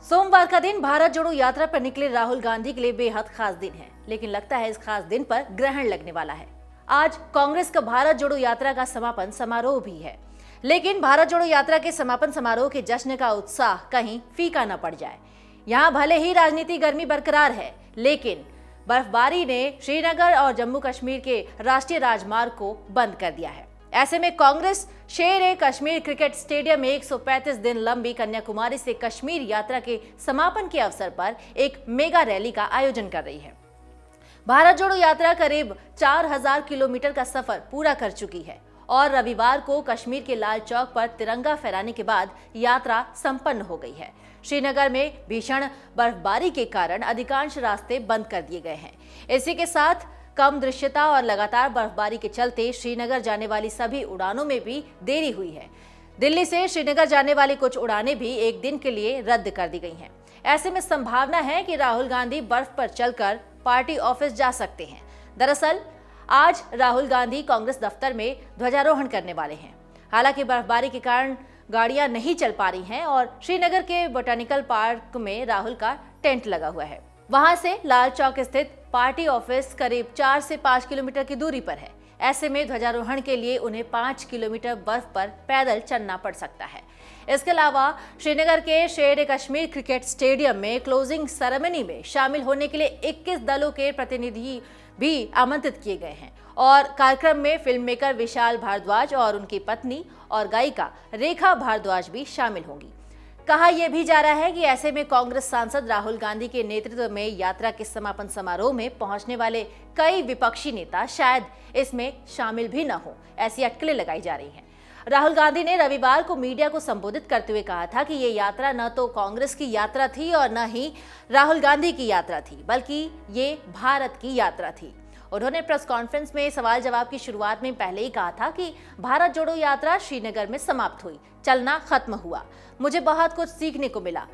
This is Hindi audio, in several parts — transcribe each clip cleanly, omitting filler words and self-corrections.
सोमवार का दिन भारत जोड़ो यात्रा पर निकले राहुल गांधी के लिए बेहद खास दिन है, लेकिन लगता है इस खास दिन पर ग्रहण लगने वाला है। आज कांग्रेस का भारत जोड़ो यात्रा का समापन समारोह भी है, लेकिन भारत जोड़ो यात्रा के समापन समारोह के जश्न का उत्साह कहीं फीका न पड़ जाए। यहाँ भले ही राजनीति गर्मी बरकरार है, लेकिन बर्फबारी ने श्रीनगर और जम्मू कश्मीर के राष्ट्रीय राजमार्ग को बंद कर दिया है। ऐसे में कांग्रेस शेर-ए-कश्मीर क्रिकेट स्टेडियम में 135 दिन लंबी कन्याकुमारी से कश्मीर यात्रा के समापन के अवसर पर एक मेगा रैली का आयोजन कर रही है। भारत जोड़ो यात्रा करीब 4000 किलोमीटर का सफर पूरा कर चुकी है और रविवार को कश्मीर के लाल चौक पर तिरंगा फहराने के बाद यात्रा संपन्न हो गई है। श्रीनगर में भीषण बर्फबारी के कारण अधिकांश रास्ते बंद कर दिए गए हैं। इसी के साथ कम दृश्यता और लगातार बर्फबारी के चलते श्रीनगर जाने वाली सभी उड़ानों में भी देरी हुई है। दिल्ली से श्रीनगर जाने वाली कुछ उड़ानें भी एक दिन के लिए रद्द कर दी गई हैं। ऐसे में संभावना है कि राहुल गांधी बर्फ पर चलकर पार्टी ऑफिस जा सकते हैं। दरअसल आज राहुल गांधी कांग्रेस दफ्तर में ध्वजारोहण करने वाले हैं। हालांकि बर्फबारी के कारण गाड़ियां नहीं चल पा रही हैं और श्रीनगर के बोटेनिकल पार्क में राहुल का टेंट लगा हुआ है। वहां से लाल चौक स्थित पार्टी ऑफिस करीब 4 से 5 किलोमीटर की दूरी पर है। ऐसे में ध्वजारोहण के लिए उन्हें 5 किलोमीटर बर्फ पर पैदल चलना पड़ सकता है। इसके अलावा श्रीनगर के शेर-ए-कश्मीर क्रिकेट स्टेडियम में क्लोजिंग सेरेमनी में शामिल होने के लिए 21 दलों के प्रतिनिधि भी आमंत्रित किए गए हैं और कार्यक्रम में फिल्म मेकर विशाल भारद्वाज और उनकी पत्नी और गायिका रेखा भारद्वाज भी शामिल होंगी। कहा यह भी जा रहा है कि ऐसे में कांग्रेस सांसद राहुल गांधी के नेतृत्व में यात्रा के समापन समारोह में पहुंचने वाले कई विपक्षी नेता शायद इसमें शामिल भी न हो, ऐसी अटकलें लगाई जा रही हैं। राहुल गांधी ने रविवार को मीडिया को संबोधित करते हुए कहा था कि ये यात्रा न तो कांग्रेस की यात्रा थी और न ही राहुल गांधी की यात्रा थी, बल्कि ये भारत की यात्रा थी। उन्होंने प्रेस कॉन्फ्रेंस में सवाल जवाब की शुरुआत में पहले ही कहा था कि भारत जोड़ो यात्रा श्रीनगर में समाप्त हुई, चलना खत्म हुआ। मुझे बहुत कुछ सीखने को मिला,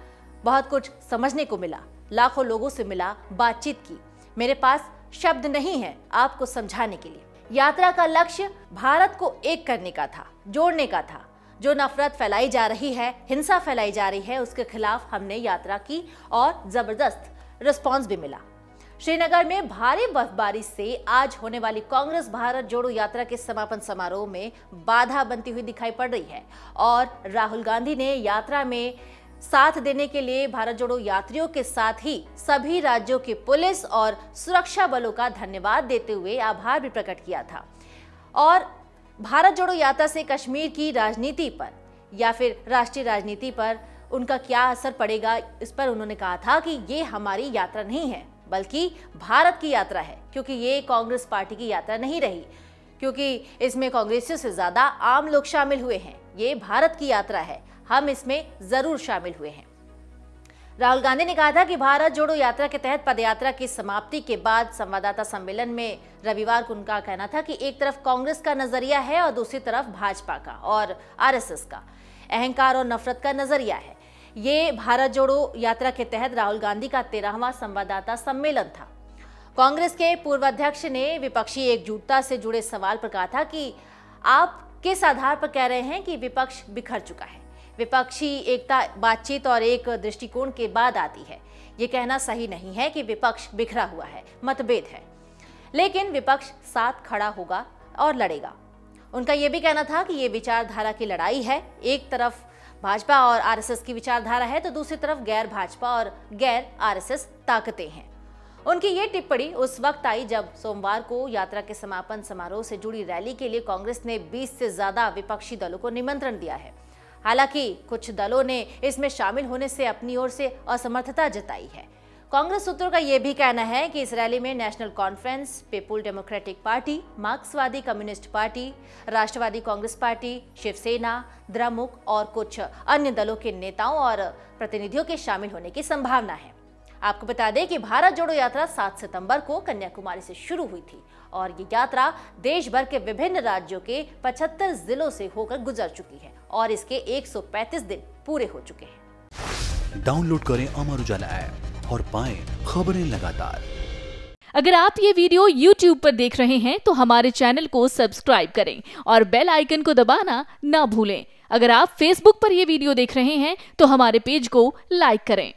बहुत कुछ समझने को मिला, लाखों लोगों से मिला, बातचीत की। मेरे पास शब्द नहीं है आपको समझाने के लिए। यात्रा का लक्ष्य भारत को एक करने का था, जोड़ने का था। जो नफरत फैलाई जा रही है, हिंसा फैलाई जा रही है, उसके खिलाफ हमने यात्रा की और जबरदस्त रिस्पॉन्स भी मिला। श्रीनगर में भारी बर्फबारी से आज होने वाली कांग्रेस भारत जोड़ो यात्रा के समापन समारोह में बाधा बनती हुई दिखाई पड़ रही है और राहुल गांधी ने यात्रा में साथ देने के लिए भारत जोड़ो यात्रियों के साथ ही सभी राज्यों के पुलिस और सुरक्षा बलों का धन्यवाद देते हुए आभार भी प्रकट किया था। और भारत जोड़ो यात्रा से कश्मीर की राजनीति पर या फिर राष्ट्रीय राजनीति पर उनका क्या असर पड़ेगा, इस पर उन्होंने कहा था कि ये हमारी यात्रा नहीं है, बल्कि भारत की यात्रा है, क्योंकि ये कांग्रेस पार्टी की यात्रा नहीं रही, क्योंकि इसमें कांग्रेसियों से ज्यादा आम लोग शामिल हुए हैं। ये भारत की यात्रा है, हम इसमें जरूर शामिल हुए हैं। राहुल गांधी ने कहा था कि भारत जोड़ो यात्रा के तहत पदयात्रा की समाप्ति के बाद संवाददाता सम्मेलन में रविवार को उनका कहना था कि एक तरफ कांग्रेस का नजरिया है और दूसरी तरफ भाजपा का और आरएसएस का अहंकार और नफरत का नजरिया है। ये भारत जोड़ो यात्रा के तहत राहुल गांधी का 13वां संवाददाता सम्मेलन था। कांग्रेस के पूर्व अध्यक्ष ने विपक्षी एकजुटता से जुड़े सवाल पर कहा था कि आप किस आधार पर कह रहे हैं कि विपक्ष बिखर चुका है। विपक्षी एकता बातचीत और एक दृष्टिकोण के बाद आती है। ये कहना सही नहीं है कि विपक्ष बिखरा हुआ है, मतभेद है, लेकिन विपक्ष साथ खड़ा होगा और लड़ेगा। उनका यह भी कहना था कि ये विचारधारा की लड़ाई है। एक तरफ भाजपा और आरएसएस की विचारधारा है तो दूसरी तरफ गैर भाजपा और गैर आरएसएस ताकतें हैं। उनकी ये टिप्पणी उस वक्त आई जब सोमवार को यात्रा के समापन समारोह से जुड़ी रैली के लिए कांग्रेस ने 20 से ज्यादा विपक्षी दलों को निमंत्रण दिया है। हालांकि कुछ दलों ने इसमें शामिल होने से अपनी ओर से असमर्थता जताई है। कांग्रेस सूत्रों का यह भी कहना है कि इस रैली में national conference, people democratic party, मार्क्सवादी कम्युनिस्ट पार्टी, राष्ट्रवादी कांग्रेस पार्टी, शिवसेना, द्रमुक और कुछ अन्य दलों के नेताओं और प्रतिनिधियों के शामिल होने की संभावना है। आपको बता दें कि भारत जोड़ो यात्रा 7 सितंबर को कन्याकुमारी से शुरू हुई थी और ये यात्रा देश भर के विभिन्न राज्यों के 75 जिलों से होकर गुजर चुकी है और इसके 135 दिन पूरे हो चुके हैं। डाउनलोड करें अमर उजाला ऐप और पाएं खबरें लगातार। अगर आप ये वीडियो YouTube पर देख रहे हैं तो हमारे चैनल को सब्सक्राइब करें और बेल आइकन को दबाना ना भूलें। अगर आप Facebook पर यह वीडियो देख रहे हैं तो हमारे पेज को लाइक करें।